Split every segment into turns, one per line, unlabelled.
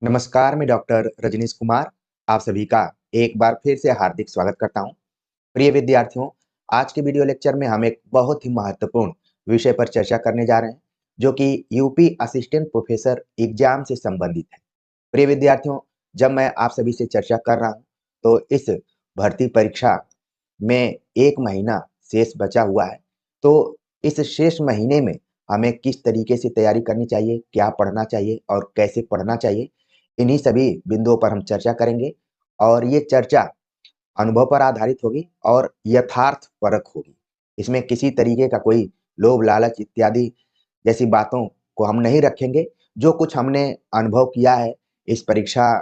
नमस्कार, मैं डॉक्टर रजनीश कुमार आप सभी का एक बार फिर से हार्दिक स्वागत करता हूं। प्रिय विद्यार्थियों, आज के वीडियो लेक्चर में हम एक बहुत ही महत्वपूर्ण विषय पर चर्चा करने जा रहे हैं, जो कि यूपी असिस्टेंट प्रोफेसर एग्जाम से संबंधित है। प्रिय विद्यार्थियों, जब मैं आप सभी से चर्चा कर रहा हूं, तो इस भर्ती परीक्षा में 1 महीना शेष बचा हुआ है। तो इस शेष महीने में हमें किस तरीके से तैयारी करनी चाहिए, क्या पढ़ना चाहिए और कैसे पढ़ना चाहिए, इन्हीं सभी बिंदुओं पर हम चर्चा करेंगे और ये चर्चा अनुभव पर आधारित होगी और यथार्थ परक होगी। इसमें किसी तरीके का कोई लोभ लालच इत्यादि जैसी बातों को हम नहीं रखेंगे। जो कुछ हमने अनुभव किया है इस परीक्षा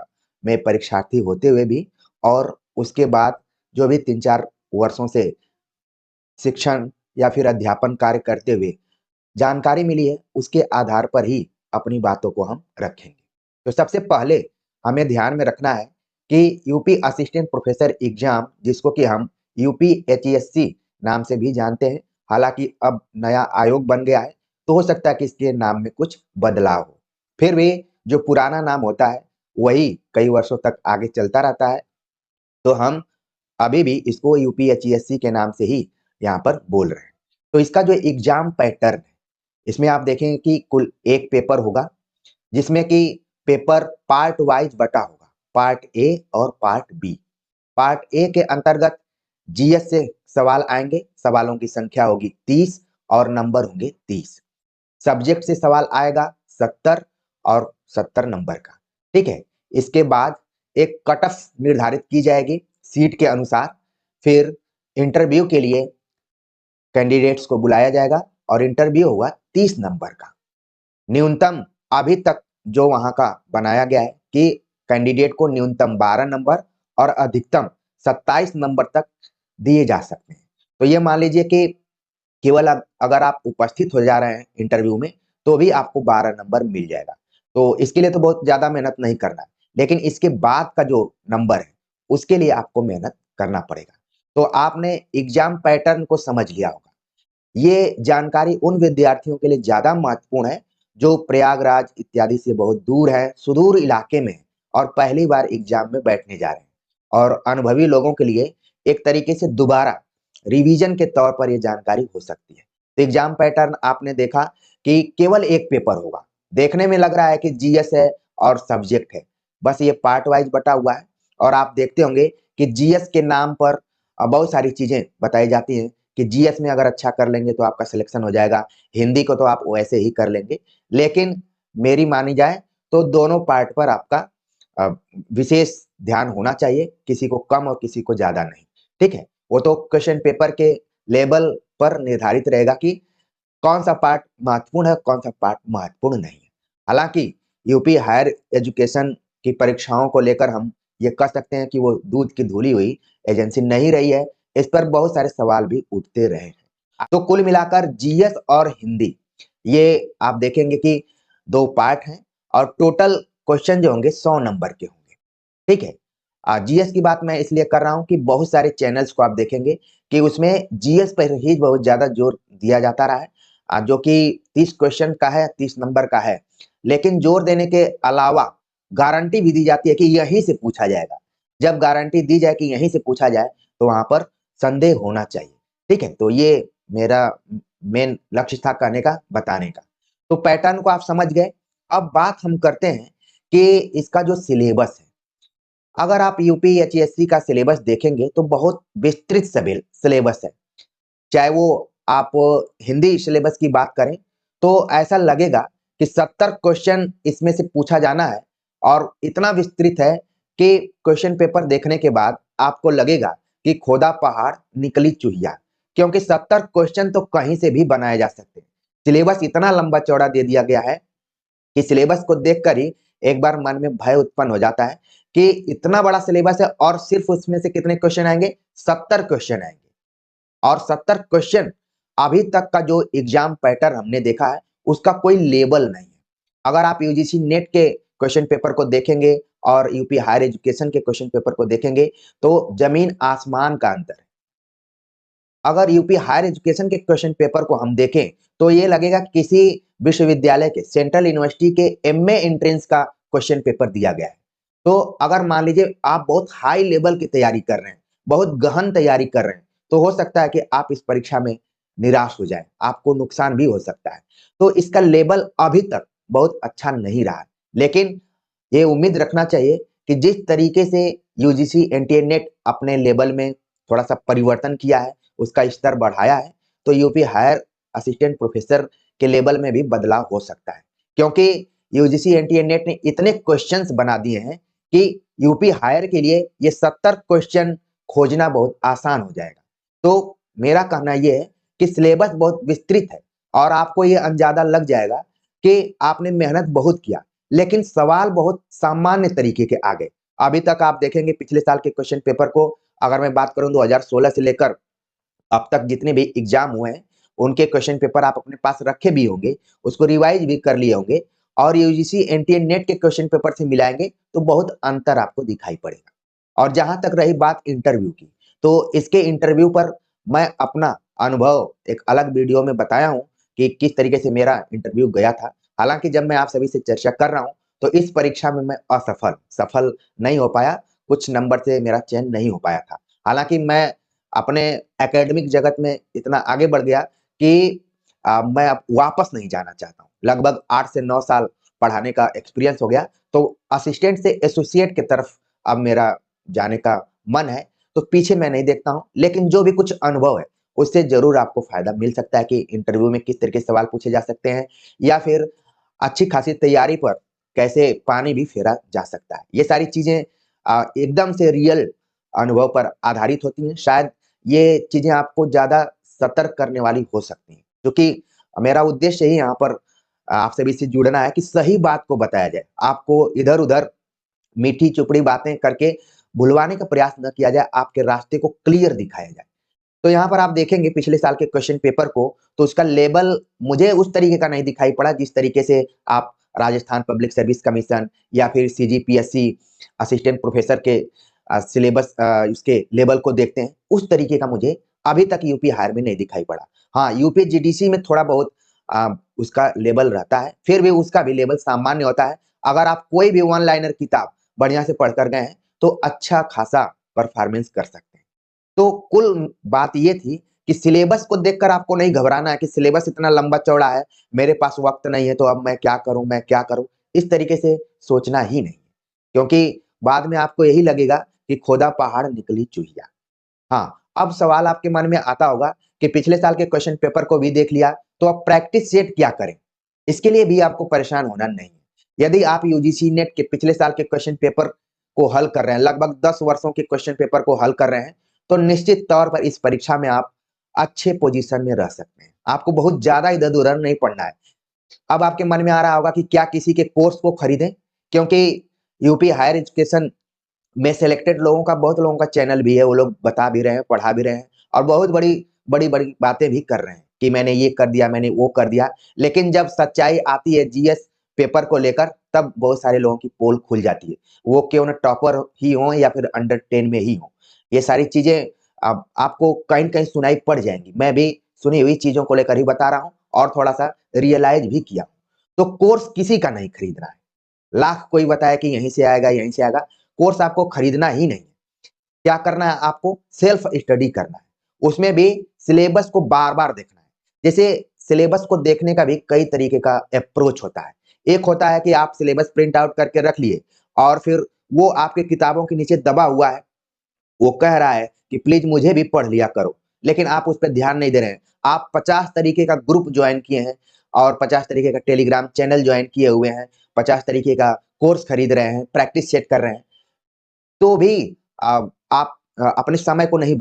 में परीक्षार्थी होते हुए भी, और उसके बाद जो भी 3-4 वर्षों से शिक्षण या फिर अध्यापन कार्य करते हुए जानकारी मिली है, उसके आधार पर ही अपनी बातों को हम रखेंगे। तो सबसे पहले हमें ध्यान में रखना है कि यूपी असिस्टेंट प्रोफेसर एग्जाम, जिसको कि हम यूपीएचईएससी नाम से भी जानते हैं, हालांकि अब नया आयोग बन गया है, तो हो सकता है कि इसके नाम में कुछ बदलाव हो। फिर भी जो पुराना नाम होता है वही कई वर्षों तक आगे चलता रहता है, तो हम अभी भी इसको यूपीएचईएससी के नाम से ही यहाँ पर बोल रहे हैं। तो इसका जो एग्जाम पैटर्न है, इसमें आप देखेंगे कि कुल एक पेपर होगा, जिसमें कि पेपर पार्ट वाइज बटा होगा, पार्ट ए और पार्ट बी। पार्ट ए के अंतर्गत जीएस से सवाल आएंगे, सवालों की संख्या होगी 30 और नंबर होंगे 30। सब्जेक्ट से सवाल आएगा 70 और 70 नंबर का। ठीक है, इसके बाद एक कट ऑफ निर्धारित की जाएगी सीट के अनुसार। फिर इंटरव्यू के लिए कैंडिडेट्स को बुलाया जाएगा और इंटरव्यू होगा 30 नंबर का। न्यूनतम अभी तक जो वहां का बनाया गया है कि कैंडिडेट को न्यूनतम 12 नंबर और अधिकतम 27 नंबर तक दिए जा सकते हैं। तो ये मान लीजिए कि केवल अगर आप उपस्थित हो जा रहे हैं इंटरव्यू में, तो भी आपको 12 नंबर मिल जाएगा। तो इसके लिए तो बहुत ज्यादा मेहनत नहीं करना है, लेकिन इसके बाद का जो नंबर है उसके लिए आपको मेहनत करना पड़ेगा। तो आपने एग्जाम पैटर्न को समझ लिया होगा। ये जानकारी उन विद्यार्थियों के लिए ज्यादा महत्वपूर्ण है जो प्रयागराज इत्यादि से बहुत दूर है, सुदूर इलाके में है और पहली बार एग्जाम में बैठने जा रहे हैं। और अनुभवी लोगों के लिए एक तरीके से दोबारा रिवीजन के तौर पर यह जानकारी हो सकती है। तो एग्जाम पैटर्न आपने देखा कि केवल एक पेपर होगा। देखने में लग रहा है कि जीएस है और सब्जेक्ट है, बस ये पार्ट वाइज बटा हुआ है। और आप देखते होंगे कि जीएस के नाम पर बहुत सारी चीजें बताई जाती हैं कि जीएस में अगर अच्छा कर लेंगे तो आपका सिलेक्शन हो जाएगा, हिंदी को तो आप वैसे ही कर लेंगे। लेकिन मेरी मानी जाए तो दोनों पार्ट पर आपका विशेष ध्यान होना चाहिए, किसी को कम और किसी को ज्यादा नहीं। ठीक है, वो तो क्वेश्चन पेपर के लेवल पर निर्धारित रहेगा कि कौन सा पार्ट महत्वपूर्ण है, कौन सा पार्ट महत्वपूर्ण नहीं है। हालांकि यूपी हायर एजुकेशन की परीक्षाओं को लेकर हम ये कह सकते हैं कि वो दूध की धुली हुई एजेंसी नहीं रही है। इस पर बहुत सारे सवाल भी उठते रहे हैं। तो कुल मिलाकर जीएस और हिंदी, ये आप देखेंगे कि दो पार्ट हैं और टोटल क्वेश्चन जो होंगे 100 नंबर के होंगे। ठीक है, जीएस की बात मैं इसलिए कर रहा हूं कि बहुत सारे चैनल्स को आप देखेंगे कि उसमें जीएस पर ही बहुत ज्यादा जोर दिया जाता रहा है, जो कि 30 क्वेश्चन का है, 30 नंबर का है। लेकिन जोर देने के अलावा गारंटी भी दी जाती है कि यहीं से पूछा जाएगा। जब गारंटी दी जाए कि यहीं से पूछा जाए, तो वहां पर संदेह होना चाहिए। ठीक है, तो ये मेरा मेन लक्ष्य था कहने का, बताने का। तो पैटर्न को आप समझ गए। अब बात हम करते हैं कि इसका जो सिलेबस है, अगर आप यूपीएचएससी का सिलेबस देखेंगे तो बहुत विस्तृत सिलेबस है। चाहे वो आप हिंदी सिलेबस की बात करें तो ऐसा लगेगा कि 70 क्वेश्चन इसमें से पूछा जाना है, और इतना विस्तृत है कि क्वेश्चन पेपर देखने के बाद आपको लगेगा कि खोदा पहाड़ निकली चुहिया, क्योंकि 70 क्वेश्चन तो कहीं से भी बनाए जा सकते हैं। सिलेबस इतना लंबा चौड़ा दे दिया गया है कि सिलेबस को देखकर ही एक बार मन में भय उत्पन्न हो जाता है कि इतना बड़ा सिलेबस है और सिर्फ उसमें से कितने क्वेश्चन आएंगे, 70 क्वेश्चन आएंगे। और 70 क्वेश्चन, अभी तक का जो एग्जाम पैटर्न हमने देखा है उसका कोई लेबल नहीं है। अगर आप यूजीसी नेट के क्वेश्चन पेपर को देखेंगे और यूपी हायर एजुकेशन के क्वेश्चन पेपर को देखेंगे तो जमीन आसमान का अंतर है। अगर यूपी हायर एजुकेशन के क्वेश्चन पेपर को हम देखें तो ये लगेगा कि किसी विश्वविद्यालय के, सेंट्रल यूनिवर्सिटी के एमए एंट्रेंस का क्वेश्चन पेपर दिया गया है। तो अगर मान लीजिए आप बहुत हाई लेवल की तैयारी कर रहे हैं, बहुत गहन तैयारी कर रहे हैं, तो हो सकता है कि आप इस परीक्षा में निराश हो जाएँ, आपको नुकसान भी हो सकता है। तो इसका लेवल अभी तक बहुत अच्छा नहीं रहा है। लेकिन ये उम्मीद रखना चाहिए कि जिस तरीके से यूजीसी एनटीए नेट अपने लेवल में थोड़ा-सा परिवर्तन किया है, उसका स्तर बढ़ाया है, तो यूपी हायर असिस्टेंट प्रोफेसर के लेवल में भी बदलाव हो सकता है। क्योंकि यूजीसी एनटीए नेट ने इतने क्वेश्चंस बना दिए हैं कि यूपी हायर के लिए ये 70 क्वेश्चन खोजना बहुत आसान हो जाएगा। तो मेरा कहना ये है कि सिलेबस बहुत विस्तृत है और आपको ये अंदाजा लग जाएगा कि आपने मेहनत बहुत किया, लेकिन सवाल बहुत सामान्य तरीके के आ गए। अभी तक आप देखेंगे पिछले साल के क्वेश्चन पेपर को, अगर मैं बात करूँ 2016 से लेकर अब तक जितने भी एग्जाम हुए हैं, उनके क्वेश्चन पेपर आप अपने पास रखे भी होंगे, उसको रिवाइज भी कर लिए होंगे और यूजीसी एनटीए नेट के क्वेश्चन पेपर से मिलाएँगे तो बहुत अंतर आपको दिखाई पड़ेगा। और जहाँ तक रही बात इंटरव्यू की, तो इसके इंटरव्यू पर मैं अपना अनुभव एक अलग वीडियो में बताया हूँ कि किस तरीके से मेरा इंटरव्यू गया था। हालाँकि जब मैं आप सभी से चर्चा कर रहा हूँ, तो इस परीक्षा में मैं सफल नहीं हो पाया, कुछ नंबर से मेरा चयन नहीं हो पाया था। हालाँकि मैं अपने एकेडमिक जगत में इतना आगे बढ़ गया कि मैं अब वापस नहीं जाना चाहता हूँ। लगभग 8 से 9 साल पढ़ाने का एक्सपीरियंस हो गया, तो असिस्टेंट से एसोसिएट की तरफ अब मेरा जाने का मन है, तो पीछे मैं नहीं देखता हूँ। लेकिन जो भी कुछ अनुभव है, उससे ज़रूर आपको फ़ायदा मिल सकता है कि इंटरव्यू में किस तरह के सवाल पूछे जा सकते हैं या फिर अच्छी खासी तैयारी पर कैसे पानी भी फेरा जा सकता है। ये सारी चीज़ें एकदम से रियल अनुभव पर आधारित होती हैं। शायद ये चीज़ें आपको ज़्यादा सतर्क करने वाली हो सकती हैं, क्योंकि मेरा उद्देश्य ही यहाँ पर आप सभी से जुड़ना है कि सही बात को बताया जाए। आपको इधर-उधर मीठी-चुपड़ी बातें करके भुलवाने का प्रयास न किया जाए, आपके रास्ते को क्लियर दिखाया जाए। तो यहाँ पर आप देखेंगे पिछले साल के क्वेश्चन पेपर को, तो उसका लेवल मुझे उस तरीके का नहीं दिखाई पड़ा जिस तरीके से आप राजस्थान पब्लिक सर्विस कमीशन या फिर सीजीपीएससी असिस्टेंट प्रोफेसर के सिलेबस उसके लेवल को देखते हैं, उस तरीके का मुझे अभी तक यूपी हायर में नहीं दिखाई पड़ा। हाँ, यूपी जीडीसी में थोड़ा बहुत उसका लेवल रहता है, फिर भी उसका भी लेवल सामान्य होता है। अगर आप कोई भी वन लाइनर किताब बढ़िया से पढ़ कर गए हैं, तो अच्छा खासा परफॉर्मेंस कर सकते हैं। तो कुल बात ये थी कि सिलेबस को देखकर आपको नहीं घबराना है कि सिलेबस इतना लंबा-चौड़ा है, मेरे पास वक़्त नहीं है तो अब मैं क्या करूँ, मैं क्या करूँ? इस तरीके से सोचना ही नहीं, क्योंकि बाद में आपको यही लगेगा कि खोदा पहाड़ निकली चूहिया। हाँ, अब सवाल आपके मन में आता होगा कि पिछले साल के क्वेश्चन पेपर को भी देख लिया, तो अब प्रैक्टिस सेट क्या करें? इसके लिए भी आपको परेशान होना नहीं है। यदि आप यूजीसी नेट के पिछले साल के क्वेश्चन पेपर को हल कर रहे हैं, लगभग 10 वर्षों के क्वेश्चन पेपर को हल कर रहे हैं, तो निश्चित तौर पर इस परीक्षा में आप अच्छे पोज़ीशन में रह सकते हैं। आपको बहुत ज़्यादा इधर-उधर नहीं पढ़ना है। अब आपके मन में आ रहा होगा कि क्या किसी के कोर्स को खरीदें? क्योंकि यूपी हायर एजुकेशन में सेलेक्टेड लोगों का बहुत लोगों का चैनल भी है, वो लोग बता भी रहे हैं, पढ़ा भी रहे हैं और बहुत बड़ी-बड़ी बातें भी कर रहे हैं कि मैंने ये कर दिया, मैंने वो कर दिया। लेकिन जब सच्चाई आती है जीएस पेपर को लेकर, तब बहुत सारे लोगों की पोल खुल जाती है। वो क्यों ना टॉपर ही हों या फिर अंडर 10 में ही हों। ये सारी चीज़ें अब आपको कहीं न कहीं सुनाई पड़ जाएँगी। मैं भी सुनी हुई चीज़ों को लेकर ही बता रहा हूँ और थोड़ा-सा रियलाइज़ भी किया। तो कोर्स किसी का नहीं खरीदना है। लाख कोई बताए कि यहीं से आएगा, यहीं से आएगा, कोर्स आपको खरीदना ही नहीं है। क्या करना है आपको? सेल्फ स्टडी करना है। उसमें भी सिलेबस को बार-बार देखना है। जैसे सिलेबस को देखने का भी कई तरीके का अप्रोच होता है। एक होता है कि आप सिलेबस प्रिंट आउट करके रख लिए और फिर वो आपकी किताबों के नीचे दबा हुआ है। वो कह रहा है कि प्लीज़ मुझे भी पढ़ लिया करो, लेकिन आप उस पे ध्यान नहीं दे रहे हैं। आप 50 तरीके का ग्रुप जॉइन किए हैं और 50 तरीके का टेलीग्राम चैनल जॉइन किए हुए हैं, 50 तरीके का कोर्स खरीद रहे हैं, प्रैक्टिस सेट कर रहे हैं। तो भी आप अपने समय को नहीं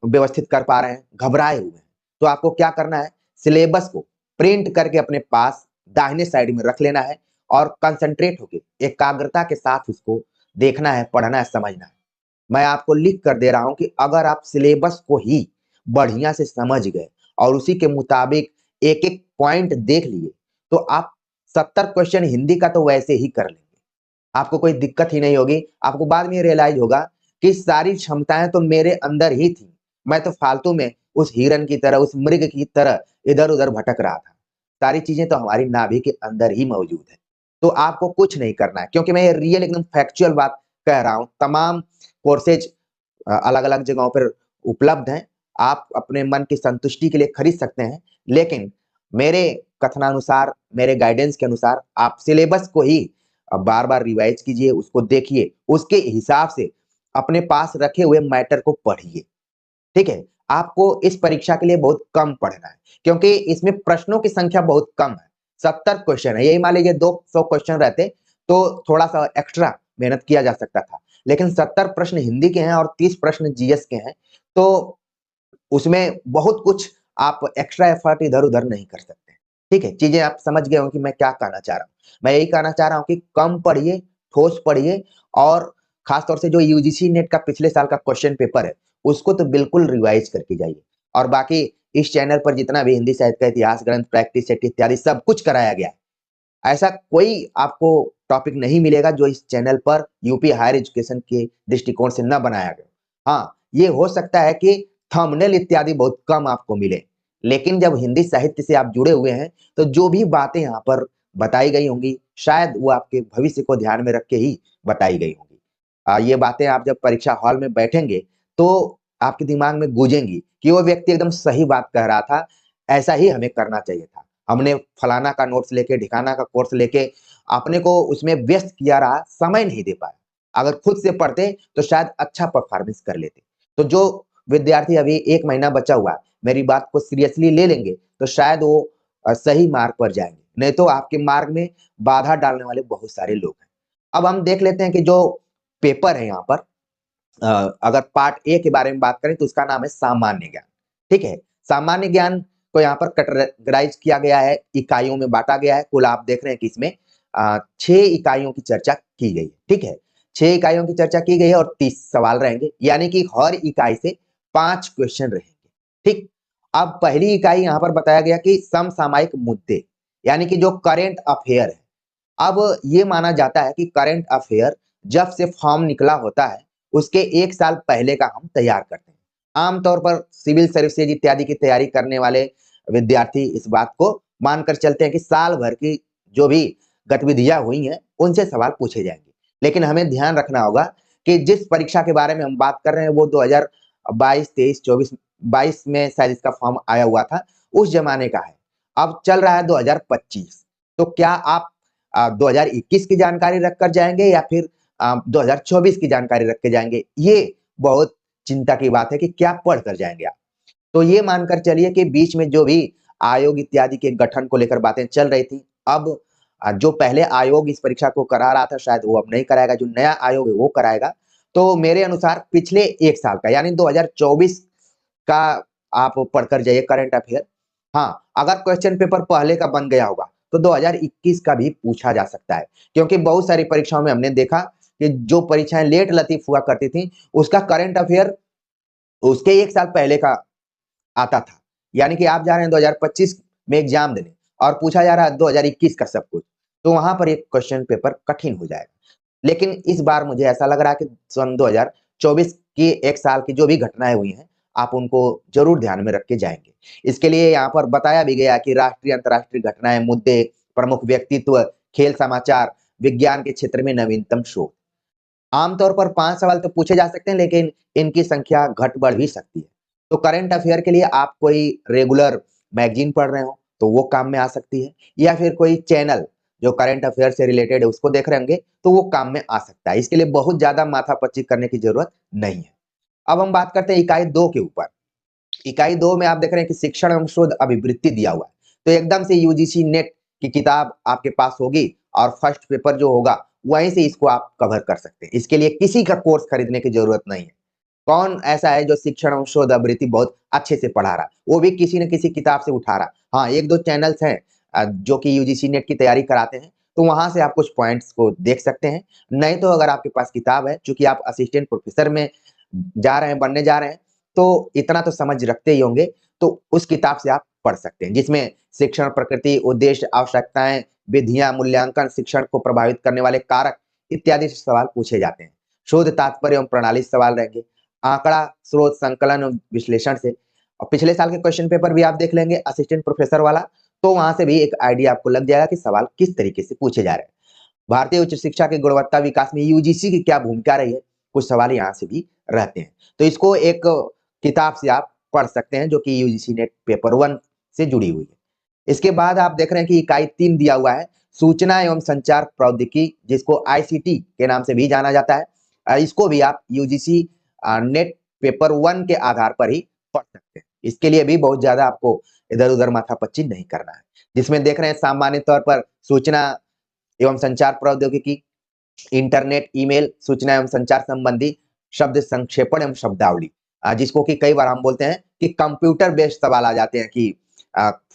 व्यवस्थित कर पा रहे हैं, घबराए हुए हैं। तो आपको क्या करना है, सिलेबस को प्रिंट करके अपने पास दाहिने साइड में रख लेना है और कंसंट्रेट होके एकाग्रता के साथ उसको देखना है, पढ़ना है, समझना है। मैं आपको लिख कर दे रहा हूँ कि अगर आप सिलेबस को ही बढ़िया से समझ गए और उसी के मुताबिक एक-एक पॉइंट देख लिए, तो आप 70 क्वेश्चन हिंदी का तो वैसे ही कर लेंगे। आपको कोई दिक्कत ही नहीं होगी। आपको बाद में ये रियलाइज़ होगा कि सारी क्षमताएँ तो मेरे अंदर ही थी। मैं तो फालतू में उस हिरन की तरह, उस मृग की तरह इधर-उधर भटक रहा था। सारी चीज़ें तो हमारी नाभि के अंदर ही मौजूद है। तो आपको कुछ नहीं करना है, क्योंकि मैं ये रियल एकदम फैक्चुअल बात कह रहा हूँ। तमाम कोर्सेज अलग-अलग जगहों पर उपलब्ध हैं। आप अपने मन की संतुष्टि के लिए खरीद सकते हैं, लेकिन मेरे कथनानुसार, मेरे गाइडेंस के अनुसार आप सिलेबस को ही बार-बार रिवाइज़ कीजिए, उसको देखिए, उसके हिसाब से अपने पास रखे हुए मैटर को पढ़िए। ठीक है? आपको इस परीक्षा के लिए बहुत कम पढ़ना है, क्योंकि इसमें प्रश्नों की संख्या बहुत कम है। 70 क्वेश्चन है, यही मान लीजिए 200 क्वेश्चन रहते, तो थोड़ा-सा एक्स्ट्रा मेहनत किया जा सकता था। लेकिन 70 प्रश्न हिंदी के हैं और 30 प्रश्न जीएस के हैं, तो उसमें बहुत कुछ आप एक्स्ट्रा एफर्ट इधर-उधर नहीं कर सकते। ठीक है? चीज़ें आप समझ गए होंगे कि मैं क्या कहना चाह रहा हूँ। मैं यही कहना चाह रहा हूँ कि कम पढ़िए, ठोस पढ़िए और खास तौर से जो यूजीसी नेट का पिछले साल का क्वेश्चन पेपर है, उसको तो बिल्कुल रिवाइज़ करके जाइए। और बाकी इस चैनल पर जितना भी हिंदी साहित्य का इतिहास ग्रंथ, प्रैक्टिस सेट इत्यादि सब कुछ कराया गया है। ऐसा कोई आपको टॉपिक नहीं मिलेगा जो इस चैनल पर यूपी हायर एजुकेशन के दृष्टिकोण से न बनाया गया। हाँ, ये हो सकता है कि थंबनेल इत्यादि बहुत कम आपको मिले, लेकिन जब हिंदी साहित्य से आप जुड़े हुए हैं, तो जो भी बातें यहाँ पर बताई गई होंगी, शायद वो आपके भविष्य को ध्यान में रख के ही बताई गई होंगी। ये बातें आप जब परीक्षा हॉल में बैठेंगे, तो आपके दिमाग में गूँजेंगी कि वो व्यक्ति एकदम सही बात कह रहा था, ऐसा ही हमें करना चाहिए था। हमने फलाना का नोट्स लेके, ढिकाना का कोर्स लेके अपने को उसमें व्यस्त किया रहा, समय नहीं दे पाया। अगर खुद से पढ़ते तो शायद अच्छा परफॉर्मेंस कर लेते। तो जो विद्यार्थी अभी 1 महीना बचा हुआ है, मेरी बात को सीरियसली ले लेंगे, तो शायद वो सही मार्ग पर जाएँगे। नहीं तो आपके मार्ग में बाधा डालने वाले बहुत सारे लोग हैं। अब हम देख लेते हैं कि जो पेपर है यहाँ पर, अगर पार्ट ए के बारे में बात करें तो उसका नाम है सामान्य ज्ञान, ठीक है? सामान्य ज्ञान को यहाँ पर कैटेगराइज़ किया गया है, इकाइयों में बाँटा गया है। कुल आप देख रहे हैं कि इसमें 6 इकाइयों की चर्चा की गई है, ठीक है? 6 इकाइयों की चर्चा की गई है और 30 सवाल रहेंगे, यानी कि हर इकाई से 5 क्वेश्चन रहेंगे, ठीक? अब पहली इकाई यहाँ पर बताया गया कि समसामयिक मुद्दे, यानी कि जो करंट अफेयर है। अब ये माना जाता है कि करंट अफेयर जब से फॉर्म निकला होता है, उसके 1 साल पहले का हम तैयार करते हैं। आम तौर पर सिविल सर्विसेज इत्यादि की तैयारी करने वाले विद्यार्थी इस बात को मानकर चलते हैं कि साल भर की जो भी गतिविधियाँ हुई हैं, उनसे सवाल पूछे जाएँगे। लेकिन हमें ध्यान रखना होगा कि जिस परीक्षा के बारे में हम बात कर रहे हैं, वो 2022, 23, 24, 22 में शायद इसका फॉर्म आया हुआ था, उस ज़माने का है। अब चल रहा है 2025, तो क्या आप 2021 की जानकारी रखकर जाएँगे या फिर 2024 की जानकारी रख के जाएँगे? ये बहुत चिंता की बात है कि क्या पढ़ कर जाएँगे आप। तो ये मानकर चलिए कि बीच में जो भी आयोग इत्यादि के गठन को लेकर बातें चल रही थी, अब जो पहले आयोग इस परीक्षा को करा रहा था, शायद वो अब नहीं कराएगा, जो नया आयोग है वो कराएगा। तो मेरे अनुसार पिछले 1 साल का, यानी 2024 का आप पढ़कर जाइए करंट अफेयर। हाँ, अगर क्वेश्चन पेपर पहले का बन गया होगा, तो 2021 का भी पूछा जा सकता है। क्योंकि बहुत सारी परीक्षाओं में हमने देखा कि जो परीक्षाएँ लेट लतीफ़ हुआ करती थी, उसका करंट अफेयर उसके 1 साल पहले का आता था। यानी कि आप जा रहे हैं 2025 में एग्ज़ाम देने और पूछा जा रहा है 2021 का सब कुछ, तो वहाँ पर एक क्वेश्चन पेपर कठिन हो जाएगा। लेकिन इस बार मुझे ऐसा लग रहा है कि सन 2024 की 1 साल की जो भी घटनाएँ हुई हैं, आप उनको ज़रूर ध्यान में रख के जाएँगे। इसके लिए यहाँ पर बताया भी गया कि राष्ट्रीय, अंतर्राष्ट्रीय घटनाएँ, मुद्दे, प्रमुख व्यक्तित्व, खेल समाचार, विज्ञान के क्षेत्र में नवीनतम शोध। आमतौर पर 5 सवाल तो पूछे जा सकते हैं, लेकिन इनकी संख्या घट-बढ़ भी सकती है। तो करंट अफेयर के लिए आप कोई रेगुलर मैगज़ीन पढ़ रहे हो, तो वो काम में आ सकती है, या फिर कोई चैनल जो करंट अफेयर से रिलेटेड है, उसको देख रहे होंगे, तो वो काम में आ सकता है। इसके लिए बहुत ज़्यादा माथापच्ची करने की ज़रूरत नहीं है। अब हम बात करते हैं इकाई 2 के ऊपर। इकाई 2 में आप देख रहे हैं कि शिक्षण एवं शोध अभिवृत्ति दिया हुआ है। तो एकदम से यूजीसी नेट की किताब आपके पास होगी और फर्स्ट पेपर जो होगा, वहीं से इसको आप कवर कर सकते हैं। इसके लिए किसी का कोर्स खरीदने की ज़रूरत नहीं है। कौन ऐसा है जो शिक्षण एवं शोध अभिवृत्ति बहुत अच्छे से पढ़ा रहा है? वो भी किसी न किसी किताब से उठा रहा है। हाँ, 1-2 चैनल्स हैं जो कि यूजीसी नेट की तैयारी कराते हैं, तो वहाँ से आप कुछ पॉइंट्स को देख सकते हैं। नहीं तो अगर आपके पास किताब है, चूँकि आप असिस्टेंट प्रोफ़ेसर में जा रहे हैं, बनने जा रहे हैं, तो इतना तो समझ रखते ही होंगे, तो उस किताब से आप पढ़ सकते हैं, जिसमें शिक्षण प्रकृति, उद्देश्य, आवश्यकताएँ, विधियाँ, मूल्यांकन, शिक्षण को प्रभावित करने वाले कारक इत्यादि से सवाल पूछे जाते हैं। शोध तात्पर्य एवं प्रणाली से सवाल रहेंगे। आंकड़ा, स्रोत, संकलन और विश्लेषण से, और पिछले साल के क्वेश्चन पेपर भी आप देख लेंगे असिस्टेंट प्रोफेसर वाला, तो वहाँ से भी एक आइडिया आपको लग जाएगा कि सवाल किस तरीके से पूछे जा रहे हैं। भारतीय उच्च शिक्षा की गुणवत्ता विकास में यूजीसी की क्या भूमिका रही है, कुछ सवाल यहाँ से भी रहते हैं। तो इसको एक किताब से आप पढ़ सकते हैं जो कि यूजीसी नेट पेपर 1 से जुड़ी हुई है। इसके बाद आप देख रहे हैं कि इकाई 3 दिया हुआ है, सूचना एवं संचार प्रौद्योगिकी, जिसको आईसीटी के नाम से भी जाना जाता है। इसको भी आप यूजीसी नेट पेपर 1 के आधार पर ही पढ़ सकते हैं। इसके लिए भी बहुत ज़्यादा आपको इधर-उधर माथापच्ची नहीं करना है। जिसमें देख रहे हैं सामान्य तौर पर सूचना एवं संचार प्रौद्योगिकी, इंटरनेट, ईमेल, सूचना एवं संचार संबंधी शब्द संक्षेपण एवं शब्दावली, जिसको कि कई बार हम बोलते हैं कि कंप्यूटर बेस्ड सवाल आ जाते हैं कि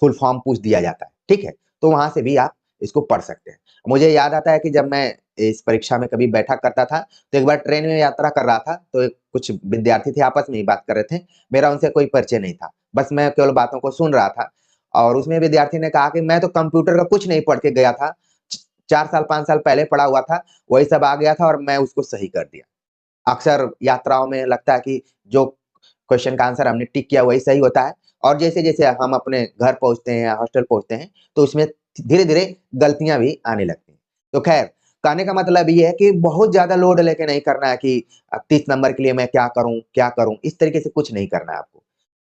फुल फॉर्म पूछ दिया जाता है, ठीक है? तो वहाँ से भी आप इसको पढ़ सकते हैं। मुझे याद आता है कि जब मैं इस परीक्षा में कभी बैठा करता था, तो एक बार ट्रेन में यात्रा कर रहा था, तो कुछ विद्यार्थी थे आपस में ही बात कर रहे थे। मेरा उनसे कोई परिचय नहीं था, बस मैं केवल बातों को सुन रहा था और उसमें विद्यार्थी ने कहा कि मैं तो कंप्यूटर का कुछ नहीं पढ़ के गया था, 4 साल 5 साल पहले पढ़ा हुआ था, वही सब आ गया था और मैं उसको सही कर दिया। अक्सर यात्राओं में लगता है कि जो क्वेश्चन का आंसर हमने टिक किया वही सही होता है और जैसे-जैसे हम अपने घर पहुँचते हैं या हॉस्टल पहुँचते हैं, तो उसमें धीरे-धीरे गलतियाँ भी आने लगती हैं। तो ख़ैर, कहने का मतलब ये है कि बहुत ज़्यादा लोड लेके नहीं करना है कि 30 नंबर के लिए मैं क्या करूँ, क्या करूँ? इस तरीके से कुछ नहीं करना है आपको।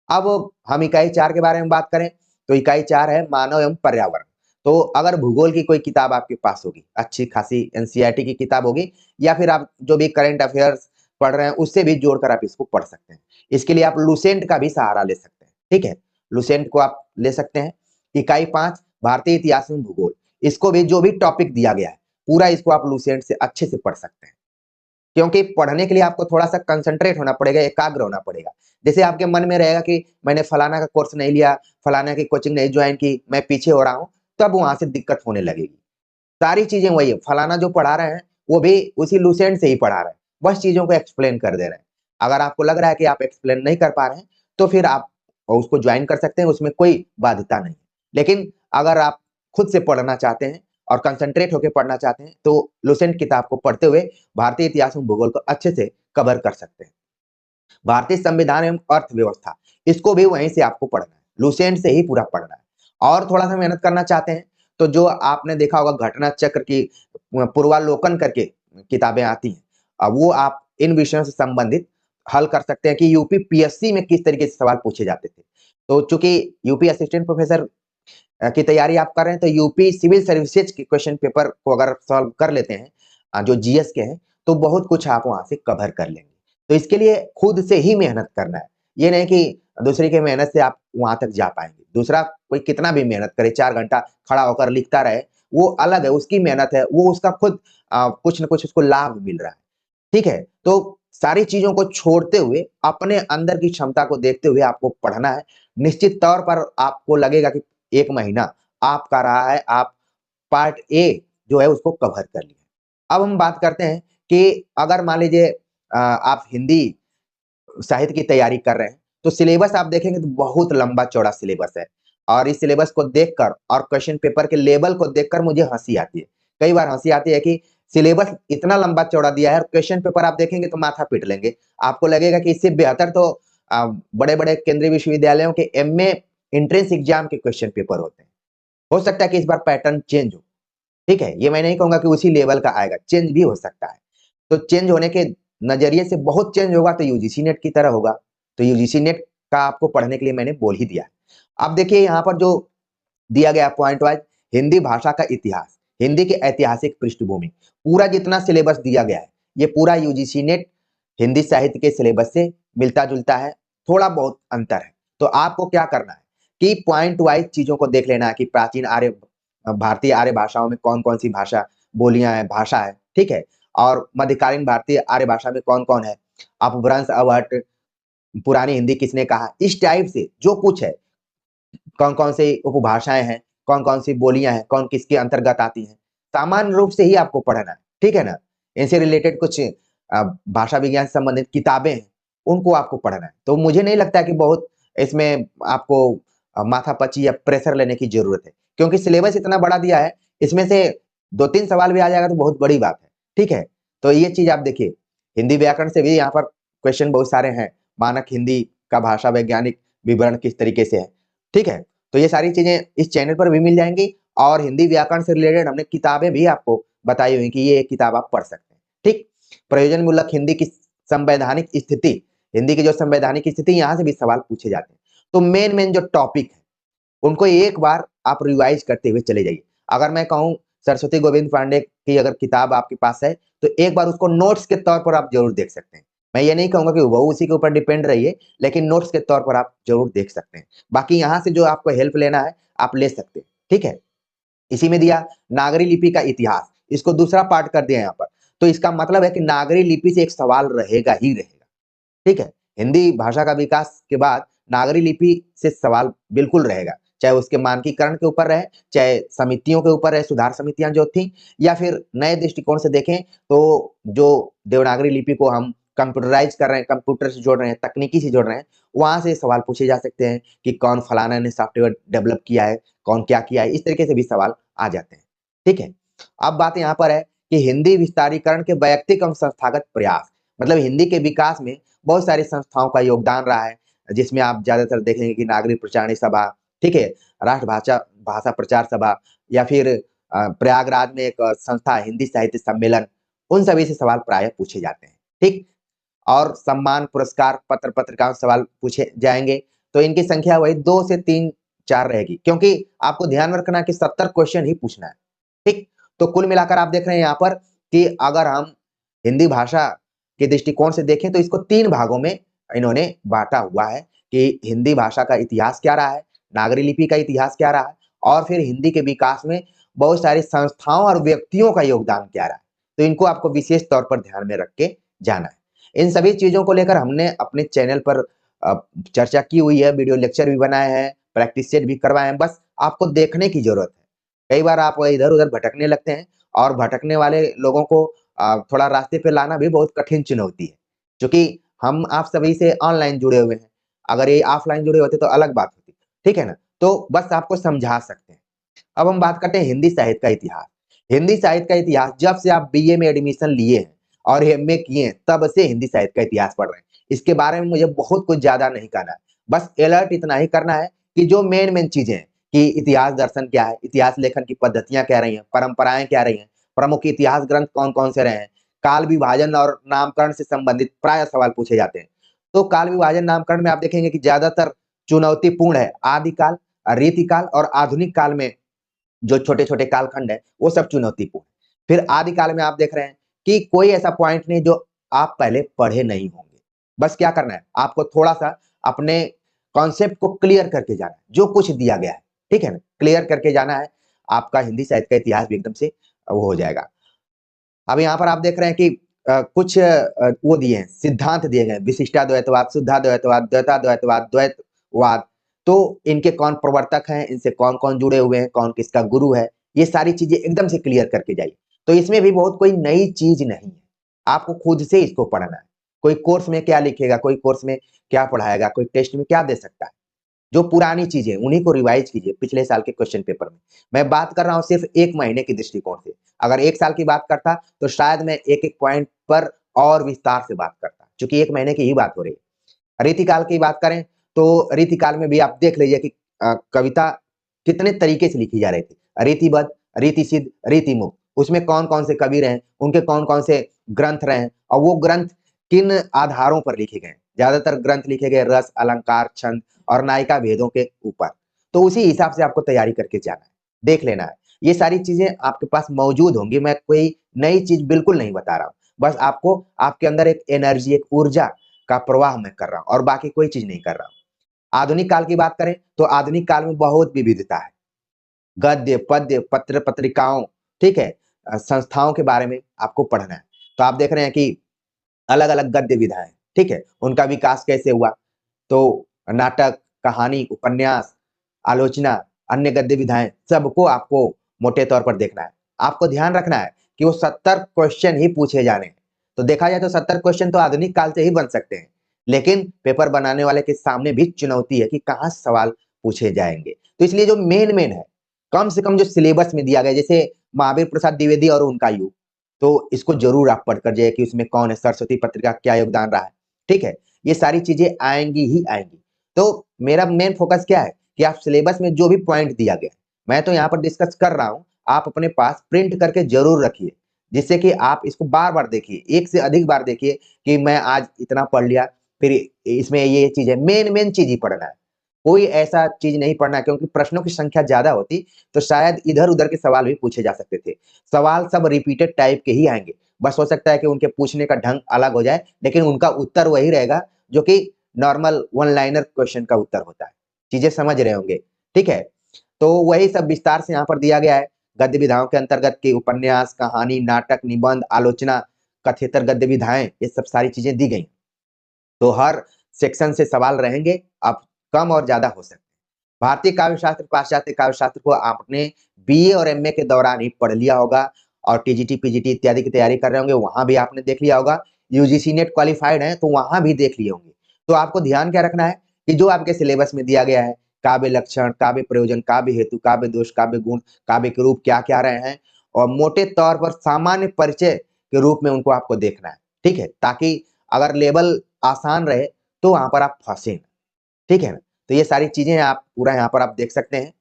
अब हम इकाई 4 के बारे में बात करें, तो इकाई 4 है मानव एवं पर्यावरण। तो अगर भूगोल की कोई किताब आपके पास होगी, अच्छी खासी एनसीईआरटी की किताब होगी या फिर आप जो भी करंट अफेयर्स पढ़ रहे हैं, उससे भी जोड़कर आप इसको पढ़ सकते हैं। इसके लिए आप लुसेंट का भी सहारा ले सकते हैं, ठीक है? लुसेंट को आप ले सकते हैं। इकाई 5 भारतीय इतिहास एवं भूगोल, इसको भी जो भी टॉपिक दिया गया है, पूरा इसको आप लुसेंट से अच्छे से पढ़ सकते हैं। क्योंकि पढ़ने के लिए आपको थोड़ा-सा कंसंट्रेट होना पड़ेगा, एकाग्र होना पड़ेगा। जैसे आपके मन में रहेगा कि मैंने फलाना का कोर्स नहीं लिया, फलाना की कोचिंग नहीं जॉइन की, मैं पीछे हो रहा हूँ, तब वहाँ से दिक्कत होने लगेगी। सारी चीज़ें वही है, फलाना जो पढ़ा रहे हैं, वो भी उसी लुसेंट से ही पढ़ा रहे हैं, बस चीज़ों को एक्सप्लेन कर दे रहे हैं। अगर आपको लग रहा है कि आप एक्सप्लेन नहीं कर पा रहे हैं, तो फिर आप उसको जॉइन कर सकते हैं, उसमें कोई बाध्यता नहीं। लेकिन अगर आप खुद से पढ़ना चाहते हैं और कंसंट्रेट होके पढ़ना चाहते हैं, तो लुसेंट किताब को पढ़ते हुए भारतीय इतिहास एवं भूगोल को अच्छे से कवर कर सकते हैं। भारतीय संविधान एवं अर्थव्यवस्था, इसको भी वहीं से आपको पढ़ना है, लुसेंट से ही पूरा पढ़ना है। और थोड़ा-सा मेहनत करना चाहते हैं, तो जो आपने देखा होगा घटना चक्र की पूर्वालोकन करके किताबें आती हैं। वो आप इन विषयों से संबंधित हल कर सकते हैं कि यूपी पीएससी में किस तरीके से सवाल पूछे जाते थे। तो चूँकि यूपी असिस्टेंट प्रोफेसर की तैयारी आप कर रहे हैं, तो यूपी सिविल सर्विसेज के क्वेश्चन पेपर को अगर सॉल्व कर लेते हैं, जो जीएस के हैं, तो बहुत कुछ आप वहाँ से कवर कर लेंगे। तो इसके लिए खुद से ही मेहनत करना है। ये नहीं कि दूसरे की मेहनत से आप वहाँ तक जा पाएँगे। दूसरा कोई कितना भी मेहनत करे, 4 घंटा खड़ा होकर लिखता रहे, वो अलग है, उसकी मेहनत है, वो उसका खुद कुछ न कुछ उसको लाभ मिल रहा है। ठीक है? तो सारी चीज़ों को छोड़ते हुए, अपने अंदर की क्षमता को देखते हुए आपको पढ़ना है। निश्चित तौर पर आपको लगेगा कि 1 महीना आपका रहा है, आप पार्ट ए जो है उसको कवर कर लिए। अब हम बात करते हैं कि अगर मान लीजिए आप हिंदी साहित्य की तैयारी कर रहे हैं, तो सिलेबस आप देखेंगे तो बहुत लंबा-चौड़ा सिलेबस है और इस सिलेबस को देखकर और क्वेश्चन पेपर के लेवल को देखकर मुझे हँसी आती है। कई बार हँसी आती है कि सिलेबस इतना लंबा-चौड़ा दिया है और क्वेश्चन पेपर आप देखेंगे तो माथा पीट लेंगे। आपको लगेगा कि इससे बेहतर तो बड़े-बड़े केंद्रीय विश्वविद्यालयों के एमए एंट्रेंस एग्ज़ाम के क्वेश्चन पेपर होते हैं। हो सकता है कि इस बार पैटर्न चेंज हो, ठीक है? ये मैं नहीं कहूँगा कि उसी लेवल का आएगा, चेंज भी हो सकता है। तो चेंज होने के नज़रिए से बहुत चेंज होगा तो यूजीसी नेट की तरह होगा। तो यूजीसी नेट का आपको पढ़ने के लिए मैंने बोल ही दिया है। अब देखिए यहाँ पर जो दिया गया पॉइंट वाइज़ हिंदी भाषा का इतिहास, हिंदी की ऐतिहासिक पृष्ठभूमि, पूरा जितना सिलेबस दिया गया है, ये पूरा यूजीसी नेट हिंदी साहित्य के सिलेबस से मिलता-जुलता है, थोड़ा बहुत अंतर है। तो आपको क्या करना है कि पॉइंट वाइज़ चीज़ों को देख लेना है कि प्राचीन भारतीय आर्य भाषाओं में कौन-कौन सी भाषा बोलियाँ हैं, भाषा है, ठीक है? और मध्यकालीन भारतीय आर्य भाषा में कौन-कौन है? अपभ्रंश, अवहट्ट, पुरानी हिंदी किसने कहा? इस टाइप से जो कुछ है, कौन-कौन सी उपभाषाएँ हैं, कौन-कौन सी बोलियाँ हैं, कौन किसके अंतर्गत आती हैं, सामान्य रूप से ही आपको पढ़ना है, ठीक है ना? इनसे रिलेटेड कुछ भाषा विज्ञान से संबंधित किताबें हैं, उनको आपको पढ़ना है। तो मुझे नहीं लगता है कि बहुत इसमें आपको माथापच्ची या प्रेशर लेने की ज़रूरत है, क्योंकि सिलेबस इतना बड़ा दिया है, इसमें से 2-3 सवाल भी आ जाएगा तो बहुत बड़ी बात है, ठीक है? तो ये चीज़ आप देखिए, हिंदी व्याकरण से भी यहाँ पर क्वेश्चन बहुत सारे हैं, मानक हिंदी का भाषा वैज्ञानिक विवरण किस तरीके से है, ठीक है? तो ये सारी चीज़ें इस चैनल पर भी मिल जाएँगी और हिंदी व्याकरण से रिलेटेड हमने किताबें भी आपको बताई हुई कि ये किताब आप पढ़ सकते हैं। ठीक, प्रयोजनमूलक हिंदी की संवैधानिक स्थिति, हिंदी की जो संवैधानिक स्थिति, यहाँ से भी सवाल पूछे जाते हैं। तो मेन जो टॉपिक है उनको एक बार आप रिवाइज करते हुए चले जाइए। अगर मैं कहूँ सरस्वती गोविंद पांडे की अगर किताब आपके पास है तो एक बार उसको नोट्स के तौर पर आप जरूर देख सकते हैं। मैं ये नहीं कहूंगा कि वो उसी के ऊपर डिपेंड रहिए, लेकिन नोट्स के तौर पर आप जरूर देख सकते हैं। बाकी यहाँ से जो आपको हेल्प लेना है आप ले सकते हैं। ठीक है, इसी में दिया नागरी लिपि का इतिहास, इसको दूसरा पार्ट कर दिया यहाँ पर। तो इसका मतलब है कि नागरी लिपि से एक सवाल रहेगा ही रहेगा। ठीक है, हिंदी भाषा का विकास के बाद नागरी लिपि से सवाल बिल्कुल रहेगा, चाहे उसके मानकीकरण के ऊपर रहे, चाहे समितियों के ऊपर रहे, सुधार समितियां जो थी, या फिर नए दृष्टिकोण से देखें तो जो देवनागरी लिपि को हम कंप्यूटराइज कर रहे हैं, कंप्यूटर से जोड़ रहे हैं, तकनीकी से जोड़ रहे हैं, वहां से सवाल पूछे जा सकते हैं कि कौन फलाना ने सॉफ्टवेयर डेवलप किया है, कौन क्या किया है, इस तरीके से भी सवाल आ जाते हैं। ठीक है, अब बात यहाँ पर है कि हिंदी विस्तारीकरण के वैयक्तिक एवं संस्थागत प्रयास, मतलब हिंदी के विकास में बहुत सारी संस्थाओं का योगदान रहा है, जिसमें आप ज्यादातर देखेंगे कि नागरिक प्रचारणी सभा, ठीक है, राष्ट्र भाषा भाषा प्रचार सभा, या फिर प्रयागराज में एक संस्था हिंदी साहित्य सम्मेलन, उन सभी से सवाल प्रायः पूछे जाते हैं। ठीक, और सम्मान पुरस्कार पत्र पत्रिकाओं से सवाल पूछे जाएंगे, तो इनकी संख्या वही 2 से 3 4 रहेगी, क्योंकि आपको ध्यान में रखना है कि 70 क्वेश्चन ही पूछना है। ठीक, तो कुल मिलाकर आप देख रहे हैं यहाँ पर कि अगर हम हिंदी भाषा के दृष्टिकोण से देखें तो इसको 3 भागों में इन्होंने बांटा हुआ है कि हिंदी भाषा का इतिहास क्या रहा है, नागरी लिपि का इतिहास क्या रहा है, और फिर हिंदी के विकास में बहुत सारी संस्थाओं और व्यक्तियों का योगदान क्या रहा है। तो इनको आपको विशेष तौर पर ध्यान में रख के जाना है। इन सभी चीजों को लेकर हमने अपने चैनल पर चर्चा की हुई है, वीडियो लेक्चर भी बनाए हैं, प्रैक्टिस सेट भी करवाए हैं, बस आपको देखने की जरूरत है। कई बार आप इधर-उधर भटकने लगते हैं, और भटकने वाले लोगों को थोड़ा रास्ते पे लाना भी बहुत कठिन चुनौती है, क्योंकि हम आप सभी से ऑनलाइन जुड़े हुए हैं। अगर ये ऑफलाइन जुड़े होते तो अलग बात होती, ठीक है ना? तो बस आपको समझा सकते हैं। अब हम बात करते हैं हिंदी साहित्य का इतिहास। हिंदी साहित्य का इतिहास, जब से आप बीए में एडमिशन लिए हैं और एमए किए हैं, तब से हिंदी साहित्य का इतिहास पढ़ रहे हैं। इसके बारे में मुझे बहुत कुछ ज्यादा नहीं कहना है, बस अलर्ट इतना ही करना है कि जो मेन चीजें हैं कि इतिहास दर्शन क्या है, इतिहास लेखन की पद्धतियां क्या रही हैं, परंपराएं क्या रही हैं, प्रमुख इतिहास ग्रंथ कौन-कौन से रहे हैं, काल विभाजन और नामकरण से संबंधित प्राय सवाल पूछे जाते हैं। तो काल विभाजन नामकरण में आप देखेंगे कि ज्यादातर चुनौतीपूर्ण है, आदिकाल, रीतिकाल और आधुनिक काल में जो छोटे-छोटे कालखंड है, वो सब चुनौतीपूर्ण। फिर आदिकाल में आप देख रहे हैं कि कोई ऐसा पॉइंट नहीं जो आप पहले पढ़े नहीं होंगे। बस क्या करना है, आपको थोड़ा-सा अपने कॉन्सेप्ट को क्लियर करके जाना है, जो कुछ दिया गया है, ठीक है ना? क्लियर करके जाना है, आपका हिंदी साहित्य का इतिहास भी एकदम से वो हो जाएगा। अब यहाँ पर आप देख रहे हैं कि कुछ वो दिए हैं, सिद्धांत दिए गए हैं, विशिष्टाद्वैतवाद, शुद्धाद्वैतवाद, द्वैताद्वैतवाद, द्वैतवाद। तो इनके कौन प्रवर्तक हैं, इनसे कौन-कौन जुड़े हुए हैं, कौन किसका गुरु है, ये सारी चीजें एकदम से क्लियर करके जाइए। तो इसमें भी बहुत कोई नई चीज नहीं है, आपको खुद से इसको पढ़ना है। कोई कोर्स में क्या लिखेगा, कोई कोर्स में क्या पढ़ाएगा, कोई टेस्ट में क्या दे सकता है। जो पुरानी चीजें उन्हीं को रिवाइज कीजिए पिछले साल के क्वेश्चन पेपर में। मैं बात कर रहा हूँ सिर्फ 1 महीने के दृष्टिकोण से। अगर 1 साल की बात करता तो शायद मैं एक-एक पॉइंट पर और विस्तार से बात करता, क्योंकि 1 महीने की ही बात हो रही है। रीतिकाल की बात करें तो रीतिकाल में भी आप देख लीजिए कि कविता कितने तरीके से लिखी जा रही थी। रीतिबद्ध, रीतिसिद्ध, रीतिमुक्त, उसमें कौन-कौन से कवि रहे हैं, उनके कौन-कौन से ग्रंथ रहे हैं, और वो ग्रंथ किन आधारों पर लिखे गए हैं। ज्यादातर ग्रंथ लिखे गए रस, अलंकार, छंद और नायिका भेदों के ऊपर। तो उसी हिसाब से आपको तैयारी करके जाना है, देख लेना है। ये सारी चीजें आपके पास मौजूद होंगी, मैं कोई नई चीज बिल्कुल नहीं बता रहा हूँ। बस आपको आपके अंदर एक एनर्जी, एक ऊर्जा का प्रवाह मैं कर रहा हूँ, और बाकी कोई चीज नहीं कर रहा हूँ। आधुनिक काल की बात करें तो आधुनिक काल में बहुत विविधता है। गद्य, पद्य, पत्र पत्रिकाओं, ठीक है? संस्थाओं के बारे में आपको पढ़ना है। तो आप देख रहे हैं कि अलग-अलग गद्य विधाएँ, ठीक है? उनका विकास कैसे हुआ? तो नाटक, कहानी, उपन्यास, आलोचना, अन्य गद्य विधाएँ, सबको आपको मोटे तौर पर देखना है। आपको ध्यान रखना है कि वो 70 क्वेश्चन ही पूछे जाने हैं। तो देखा जाए तो 70 क्वेश्चन तो आधुनिक काल से ही बन सकते हैं, लेकिन पेपर बनाने वाले के सामने भी चुनौती है कि कहाँ से सवाल पूछे जाएँगे। तो इसलिए जो मेन है, कम से कम जो सिलेबस में दिया गया है, जैसे महावीर प्रसाद द्विवेदी और उनका युग, तो इसको ज़रूर आप पढ़ कर जाइए कि उसमें कौन है, सरस्वती पत्रिका का क्या योगदान रहा है, ठीक है? ये सारी चीज़ें आएँगी ही आएँगी। तो मेरा मेन फ़ोकस क्या है कि आप सिलेबस में जो भी पॉइंट दिया गया है, मैं तो यहाँ पर डिस्कस कर रहा हूँ, आप अपने पास प्रिंट करके ज़रूर रखिए, जिससे कि आप इसको बार-बार देखिए, एक से अधिक बार देखिए कि मैं आज इतना पढ़ लिया, फिर इसमें ये चीज़ है, मेन चीज़ ही पढ़ना है। कोई ऐसा चीज़ नहीं पढ़ना है क्योंकि प्रश्नों की संख्या ज़्यादा होती, तो शायद इधर-उधर के सवाल भी पूछे जा सकते थे। सवाल सब रिपीटेड टाइप के ही आएँगे, बस हो सकता है कि उनके पूछने का ढंग अलग हो जाए, लेकिन उनका उत्तर वही रहेगा जो कि नॉर्मल वन लाइनर क्वेश्चन का उत्तर होता है। चीज़ें समझ रहे होंगे, ठीक है? तो वही सब विस्तार से यहाँ पर दिया गया है। गद्य विधाओं के अंतर्गत के उपन्यास, कहानी, नाटक, निबंध, आलोचना, कथ्येतर गद्य विधाएँ, ये सब सारी चीज़ें दी गई हैं। तो हर सेक्शन से सवाल रहेंगे, अब कम और ज़्यादा हो सकते हैं। भारतीय काव्य शास्त्र, पाश्चात्य काव्य शास्त्र को आपने बीए और एमए के दौरान ही पढ़ लिया होगा और टीजीटी, पीजीटी इत्यादि की तैयारी कर रहे होंगे, वहाँ भी आपने देख लिया होगा। यूजीसी नेट क्वालिफाइड हैं, तो वहाँ भी देख लिए होंगे। तो आपको ध्यान क्या रखना है कि जो आपके सिलेबस में दिया गया है, काव्य लक्षण, काव्य प्रयोजन, काव्य हेतु, काव्य दोष, काव्य गुण, काव्य के रूप क्या-क्या रहे हैं और मोटे तौर पर सामान्य परिचय के रूप में उनको आपको देखना है, ठीक है? ताकि अगर लेवल आसान रहे, तो वहाँ पर आप फँसे ना, ठीक है ना? तो ये सारी चीज़ें आप पूरा यहाँ पर आप देख सकते हैं।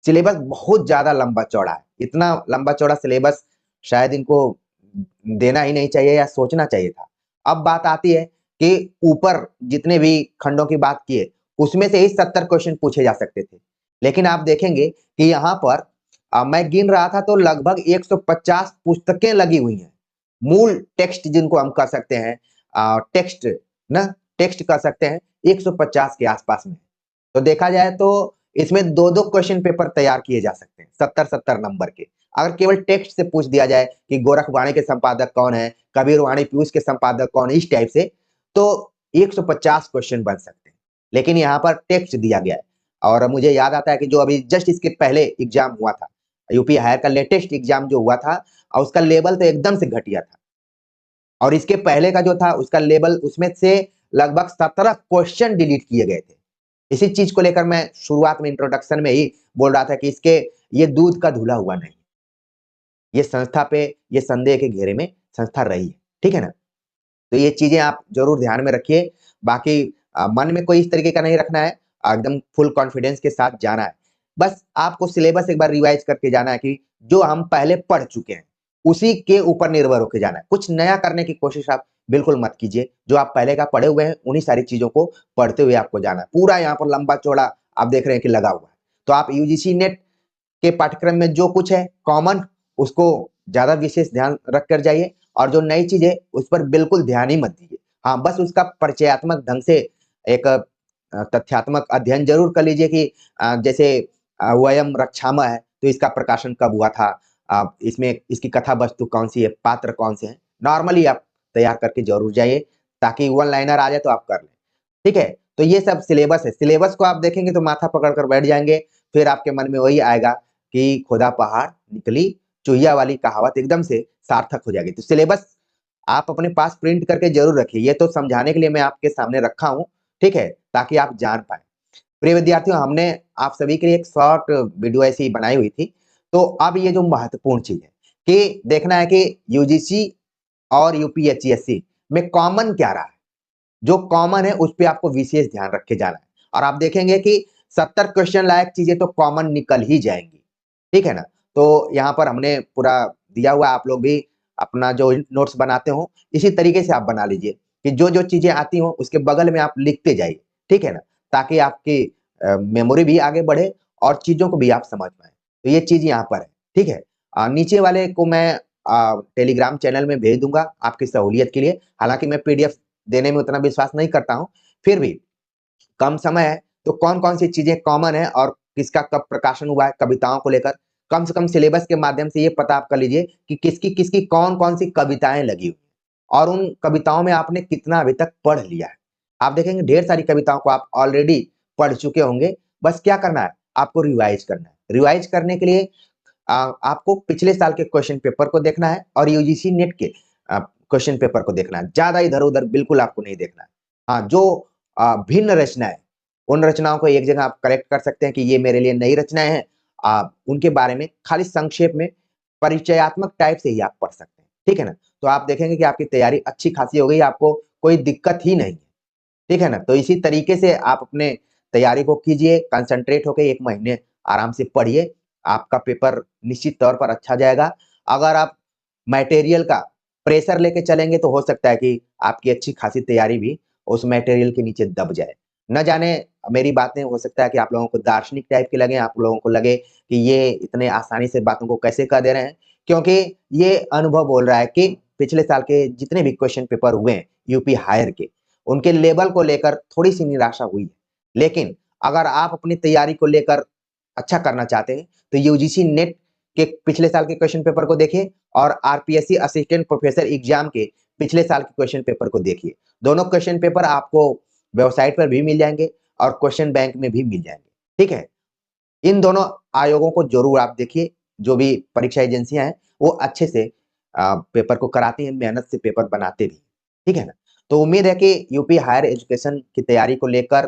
सिलेबस बहुत ज़्यादा लंबा-चौड़ा है। इतना लंबा-चौड़ा सिलेबस शायद इनको देना ही नहीं चाहिए या सोचना चाहिए था। अब बात आती है कि ऊपर जितने भी खंडों की बात की है, उसमें से ही 70 क्वेश्चन पूछे जा सकते थे। लेकिन आप देखेंगे कि यहाँ पर मैं गिन रहा था तो लगभग 150 पुस्तकें लगी हुई हैं। मूल टेक्स्ट जिनको हम कह सकते हैं टेक्स्ट ना टेक्स्ट कह सकते हैं 150 के आसपास में। तो देखा जाए तो इसमें 2-2 क्वेश्चन पेपर तैयार किए जा सकते हैं, 70-70 नंबर के। अगर केवल टेक्स्ट से पूछ दिया जाए कि गोरखवाणी के संपादक कौन है, कबीरवाणी पीयूष के संपादक कौन है, इस टाइप से, तो 150 क्वेश्चन बन सकते हैं। लेकिन यहाँ पर टेक्स्ट दिया गया है और मुझे याद आता है कि जो अभी जस्ट इसके पहले एग्ज़ाम हुआ था, यूपी हायर का लेटेस्ट एग्ज़ाम जो हुआ था उसका लेवल तो एकदम से घटिया था। और इसके पहले का जो था उसका लेवल उसमें से लगभग 17 क्वेश्चन डिलीट किए गए थे। इसी चीज़ को लेकर मैं शुरुआत में इंट्रोडक्शन में ही बोल रहा था कि इसके ये दूध का धुला हुआ नहीं। ये संस्था पे ये संदेह के घेरे में संस्था रही है। ठीक है ना? तो ये चीज़ें आप ज़रूर ध्यान में रखिए। बाकी मन में कोई इस तरीके का नहीं रखना है, एकदम फुल कॉन्फिडेंस के साथ जाना है। बस आपको सिलेबस एक बार रिवाइज़ करके जाना है कि जो हम पहले पढ़ चुके हैं, उसी के ऊपर निर्भर होके जाना है। कुछ नया करने की कोशिश आप बिल्कुल मत कीजिए। जो आप पहले का पढ़े हुए हैं, उन्हीं सारी चीज़ों को पढ़ते हुए आपको जाना है। पूरा यहाँ पर लंबा-चौड़ा आप देख रहे हैं कि लगा हुआ है। तो आप यूजीसी नेट के पाठ्यक्रम में जो कुछ है कॉमन, उसको ज़्यादा विशेष ध्यान रख कर जाइए और जो नई चीज़ है, उस पर बिल्कुल ध्यान ही मत दीजिए। हाँ, बस उसका परिचयात्मक ढंग से एक तथ्यात्मक अध्ययन ज़रूर कर लीजिए कि जैसे वयम् रक्षामः है, तो इसका प्रकाशन कब हुआ था? इसमें इसकी कथा वस्तु कौन-सी है, पात्र कौन से हैं? नॉर्मली आप तैयार करके ज़रूर जाइए, ताकि वन लाइनर आ जाए तो आप कर लें। ठीक है? तो ये सब सिलेबस है। सिलेबस को आप देखेंगे तो माथा पकड़ कर बैठ जाएँगे, फिर आपके मन में वही आएगा कि खुदा पहाड़ निकली चुहिया वाली कहावत एकदम से सार्थक हो जाएगी। तो सिलेबस आप अपने पास प्रिंट करके ज़रूर रखिए। ये तो समझाने के लिए मैं आपके सामने रखा हूँ, ठीक है? ताकि आप जान पाएँ। प्रिय विद्यार्थियों, हमने आप सभी के लिए एक शॉर्ट वीडियो ऐसी बनाई हुई थी। तो अब ये जो महत्वपूर्ण चीज़ है कि देखना है कि यूजीसी और यूपीएचसीएससी में कॉमन क्या रहा है? जो कॉमन है उस पे आपको विशेष ध्यान रख के जाना है और आप देखेंगे कि 70 क्वेश्चन लायक चीजें तो कॉमन निकल ही जाएंगी। ठीक है ना? तो यहाँ पर हमने पूरा दिया हुआ है, आप लोग भी अपना जो नोट्स बनाते हो इसी तरीके से आप बना लीजिए कि जो चीजें आती हो उसके बगल में आप लिखते जाइए। ठीक है ना? ताकि आपकी मेमोरी भी आगे बढ़े और चीजों को भी आप समझ पाए। तो ये चीज यहाँ पर है। ठीक है? नीचे वाले को मैं टेलीग्राम चैनल में भेज दूंगा आपकी सहूलियत के लिए। हालांकि मैं पीडीएफ देने में उतना विश्वास नहीं करता हूँ। फिर भी कम समय है, तो कौन-कौन सी चीज़ें कॉमन है और किसका कब प्रकाशन हुआ है कविताओं को लेकर, कम से कम सिलेबस के माध्यम से ये पता आप कर लीजिए कि किसकी-किसकी कौन-कौन सी कविताएँ लगी हुई हैं और उन कविताओं में आपने कितना अभी तक पढ़ लिया है। आप देखेंगे ढेर सारी कविताओं को आप ऑलरेडी पढ़ चुके होंगे, बस क्या करना है, आपको रिवाइज़ करना है। रिवाइज़ करने के लिए आपको पिछले साल के क्वेश्चन पेपर को देखना है और यूजीसी नेट के क्वेश्चन पेपर को देखना है। ज़्यादा इधर-उधर बिल्कुल आपको नहीं देखना है। हाँ, जो भिन्न रचनाएँ, उन रचनाओं को एक जगह आप कलेक्ट कर सकते हैं कि ये मेरे लिए नई रचनाएँ हैं। उनके बारे में खाली संक्षेप में परिचयात्मक टाइप से ही आप पढ़ सकते हैं। ठीक है ना? तो आप देखेंगे कि आपकी तैयारी अच्छी खासी हो गई, आपको कोई दिक्कत ही नहीं है। ठीक है ना? तो इसी तरीके से आप अपने तैयारी को कीजिए, कंसंट्रेट होके 1 महीने आराम से पढ़िए आपका पेपर निश्चित तौर पर अच्छा जाएगा। अगर आप मटेरियल का प्रेशर लेके चलेंगे तो हो सकता है कि आपकी अच्छी खासी तैयारी भी उस मटेरियल के नीचे दब जाए। न जाने मेरी बातें हो सकता है कि आप लोगों को दार्शनिक टाइप की लगे, आप लोगों को लगे कि ये इतने आसानी से बातों को कैसे कह दे रहे हैं, क्योंकि ये अनुभव बोल रहा है कि पिछले साल के जितने भी क्वेश्चन पेपर हुए हैं यूपी हायर के, उनके लेवल को लेकर थोड़ी-सी निराशा हुई है। लेकिन अगर आप अपनी तैयारी को लेकर अच्छा करना चाहते हैं, तो यूजीसी नेट के पिछले साल के क्वेश्चन पेपर को देखिए और आरपीएससी असिस्टेंट प्रोफेसर एग्जाम के पिछले साल के क्वेश्चन पेपर को देखिए। दोनों क्वेश्चन पेपर आपको वेबसाइट पर भी मिल जाएँगे और क्वेश्चन बैंक में भी मिल जाएँगे, ठीक है? इन दोनों आयोगों को ज़रूर आप देखिए, जो भी परीक्षा एजेंसियाँ हैं, वो अच्छे से पेपर को कराती हैं, मेहनत से पेपर बनाते भी, ठीक है ना? तो उम्मीद है कि यूपी हायर एजुकेशन की तैयारी को लेकर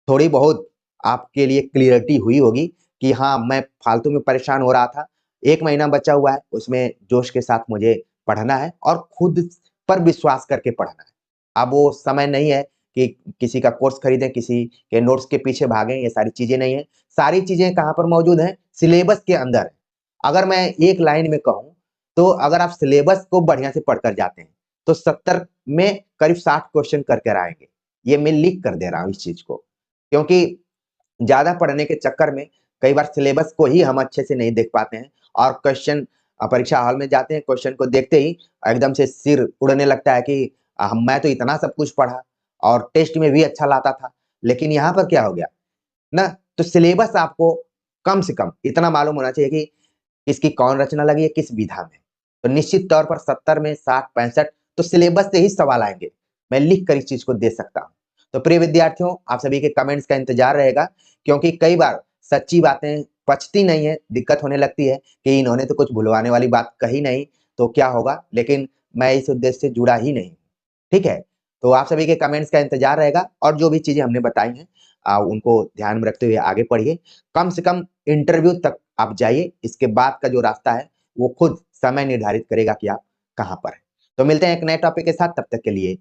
थोड़ी बहुत आपके लिए क्लियरिटी हुई होगी कि हाँ, मैं फालतू में परेशान हो रहा था। 1 महीना बचा हुआ है, उसमें जोश के साथ मुझे पढ़ना है और खुद पर विश्वास करके पढ़ना है। अब वो समय नहीं है कि किसी का कोर्स खरीदें, किसी के नोट्स के पीछे भागें, ये सारी चीज़ें नहीं है। सारी चीज़ें कहाँ पर मौजूद हैं? सिलेबस के अंदर है। अगर मैं एक लाइन में कहूँ, तो अगर आप सिलेबस को बढ़िया से पढ़कर जाते हैं, तो 70 में करीब 60 क्वेश्चन कर कर आएँगे। ये मैं लिख कर दे रहा हूँ इस चीज़ को। क्योंकि ज़्यादा पढ़ने के चक्कर में कई बार सिलेबस को ही हम अच्छे से नहीं देख पाते हैं और क्वेश्चन परीक्षा हॉल में जाते हैं, क्वेश्चन को देखते ही एकदम से सिर उड़ने लगता है कि मैं तो इतना सब कुछ पढ़ा और टेस्ट में भी अच्छा लाता था, लेकिन यहाँ पर क्या हो गया ना? तो सिलेबस आपको कम से कम इतना मालूम होना चाहिए कि इसकी कौन रचना लगी है, किस विधा में। तो निश्चित तौर पर 70 में 60-65 तो सिलेबस से ही सवाल आएँगे। मैं लिख कर इस चीज़ को दे सकता हूँ। तो प्रिय विद्यार्थियों, आप सभी के कमेंट्स का इंतज़ार रहेगा, क्योंकि कई बार सच्ची बातें पचती नहीं है, दिक्कत होने लगती है कि इन्होंने तो कुछ भुलवाने वाली बात कही नहीं, तो क्या होगा? लेकिन मैं इस उद्देश्य से जुड़ा ही नहीं, ठीक है? तो आप सभी के कमेंट्स का इंतज़ार रहेगा और जो भी चीज़ें हमने बताई हैं उनको ध्यान में रखते हुए आगे पढ़िए। कम से कम इंटरव्यू तक आप जाइए, इसके बाद का जो रास्ता है, वो खुद समय निर्धारित करेगा कि आप कहाँ पर हैं। तो मिलते हैं एक नए टॉपिक के साथ, तब तक के लिए